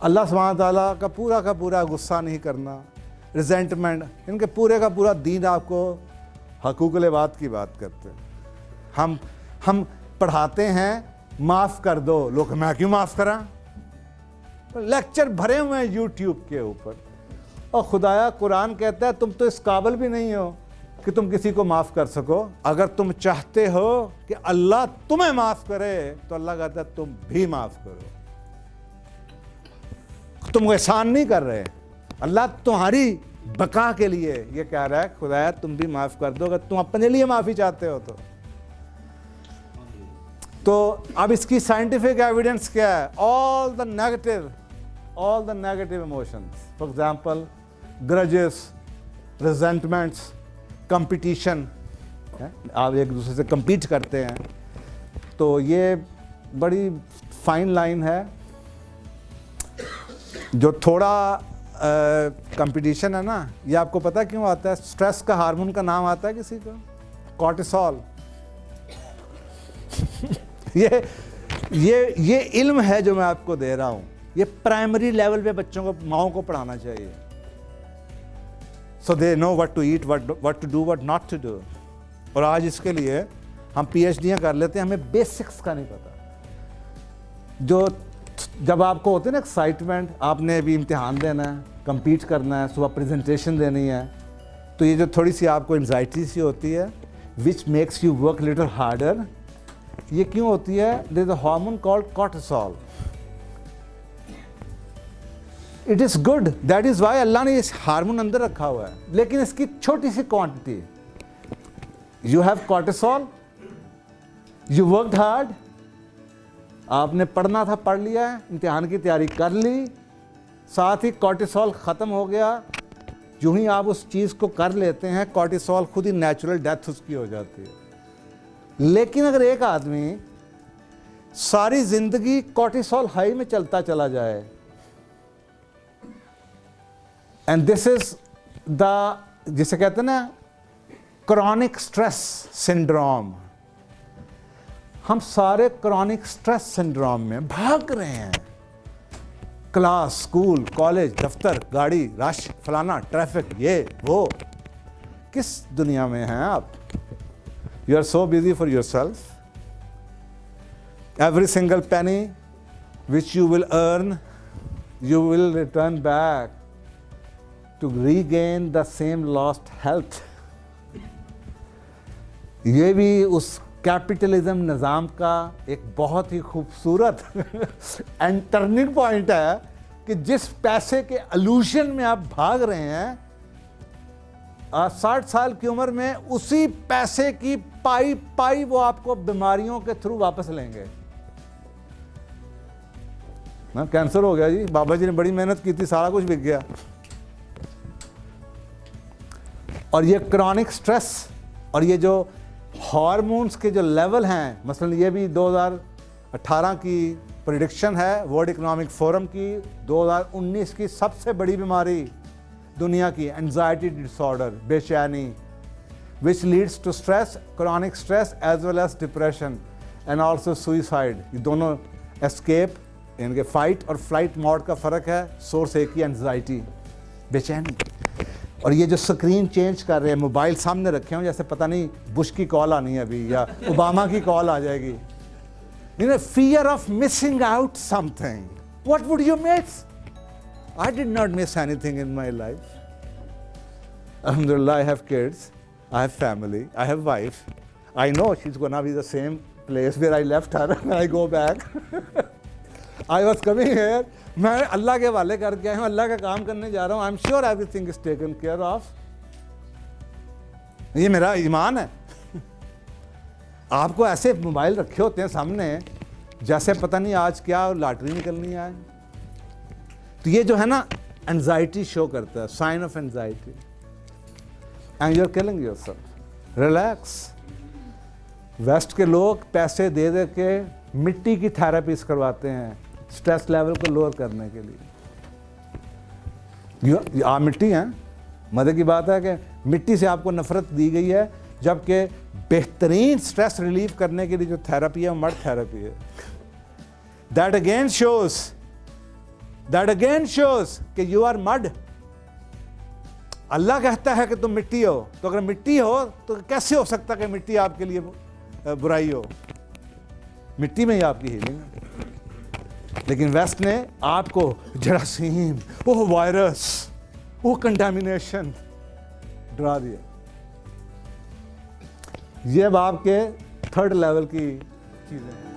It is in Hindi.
अल्लाह सुब्हानहू ताला का पूरा गुस्सा नहीं करना, रिजेंटमेंट, इनके पूरे का पूरा दीन आपको हकूक़ुल इबाद की बात करते हैं। हम पढ़ाते हैं माफ़ कर दो, लोग मैं क्यों माफ़ करा, लेक्चर भरे हुए हैं यूट्यूब के ऊपर। और खुदाया कुरान कहता है तुम तो इस काबिल भी नहीं हो कि तुम किसी को माफ़ कर सको। अगर तुम चाहते हो कि अल्लाह तुम्हें माफ़ करे तो अल्लाह कहता है तुम भी माफ़ करो। तुम एहसान नहीं कर रहे, अल्लाह तुम्हारी बका के लिए ये कह रहा है खुदाया तुम भी माफ़ कर दो, अगर तुम अपने लिए माफ़ी चाहते हो तो अब इसकी साइंटिफिक एविडेंस क्या है? All the negative emotions, for example grudges, resentments, competition, आप एक दूसरे से compete करते हैं, तो ये बड़ी फाइन लाइन है। जो थोड़ा कंपटीशन है ना, ये आपको पता क्यों आता है? स्ट्रेस का हार्मोन का नाम आता है किसी को? कॉर्टिसोल। ये इल्म है जो मैं आपको दे रहा हूँ, ये प्राइमरी लेवल पे बच्चों को, माओं को पढ़ाना चाहिए, so they know what to eat, what to do, what not to do. और आज इसके लिए हम PhDयाँ कर लेते हैं, हमें बेसिक्स का नहीं पता। जो जब आपको होते हैं ना एक्साइटमेंट, आपने अभी इम्तिहान देना है, compete करना है, सुबह प्रेजेंटेशन देनी है, तो ये जो थोड़ी सी आपको एंजाइटी सी होती है which makes you work little harder, ये क्यों होती है? There is a hormone called cortisol. It is good, that is why अल्लाह ने इस हार्मोन अंदर रखा हुआ है, लेकिन इसकी छोटी सी quantity. You have cortisol, you worked hard, आपने पढ़ना था पढ़ लिया है, इम्तिहान की तैयारी कर ली, साथ ही कॉर्टिसोल ख़त्म हो गया। जो ही आप उस चीज़ को कर लेते हैं, कॉर्टिसोल खुद ही नेचुरल डेथ उसकी हो जाती है। लेकिन अगर एक आदमी सारी ज़िंदगी कॉर्टिसोल हाई में चलता चला जाए, एंड दिस इज द, जिसे कहते हैं ना क्रॉनिक स्ट्रेस सिंड्रोम, हम सारे क्रॉनिक स्ट्रेस सिंड्रोम में भाग रहे हैं। क्लास, स्कूल, कॉलेज, दफ्तर, गाड़ी, रश, फलाना, ट्रैफिक, ये वो, किस दुनिया में हैं आप? You are so busy for yourself. Every single penny which you will earn, you will return back to regain the same lost health। ये भी उस कैपिटलिज्म निज़ाम का एक बहुत ही खूबसूरत एंड टर्निंग पॉइंट है कि जिस पैसे के अलूशन में आप भाग रहे हैं, 60 साल की उम्र में उसी पैसे की पाई वो आपको बीमारियों के थ्रू वापस लेंगे। ना कैंसर हो गया जी, बाबा जी ने बड़ी मेहनत की थी, सारा कुछ बिक गया। और ये क्रॉनिक स्ट्रेस और ये जो हार्मोन्स के जो लेवल हैं, मसलन ये भी 2018 की प्रेडिक्शन है वर्ल्ड इकोनॉमिक फोरम की, 2019 की सबसे बड़ी बीमारी दुनिया की एंजाइटी डिसऑर्डर, बेचैनी, which leads to stress, chronic stress as well as depression and also suicide. ये दोनों एस्केप, इनके फाइट और फ्लाइट मोड का फ़र्क है, सोर्स एक ही, एंजाइटी, बेचैनी। और ये जो स्क्रीन चेंज कर रहे हैं, मोबाइल सामने रखे हों जैसे पता नहीं बुश की कॉल आनी है अभी या ओबामा की कॉल आ जाएगी। You know, fear of missing out something. What would you miss? I did not miss anything in my life. अल्हम्दुलिल्लाह, I have kids, I have family, I have wife, I know she is gonna be the same place where I left her when I go back. I was coming here, मैं अल्लाह के हवाले करके आया हूँ, अल्लाह का काम करने जा रहा हूँ। I am sure everything is taken care of. ये मेरा ईमान है। आपको ऐसे मोबाइल रखे होते हैं सामने जैसे पता नहीं आज क्या लॉटरी निकलनी है। तो ये जो है ना एंजाइटी शो करता है, sign of anxiety, and you are killing yourself. Relax. West के लोग पैसे दे दे के मिट्टी की थेरेपीज करवाते हैं स्ट्रेस लेवल को लोअर करने के लिए। आप मिट्टी हैं, मज़े की बात है कि मिट्टी से आपको नफरत दी गई है, जबकि बेहतरीन स्ट्रेस रिलीव करने के लिए जो थेरेपी है वो मड थेरेपी है। That again shows that again shows कि यू आर मड। अल्लाह कहता है कि तुम मिट्टी हो, तो अगर मिट्टी हो तो कैसे हो सकता कि मिट्टी आपके लिए बुराई हो? मिट्टी में ही आपकी हीलिंग है। लेकिन वेस्ट ने आपको जरासीम, ओह वायरस, ओह कंटामिनेशन डरा दिया। ये अब आपके थर्ड लेवल की चीज़ें हैं।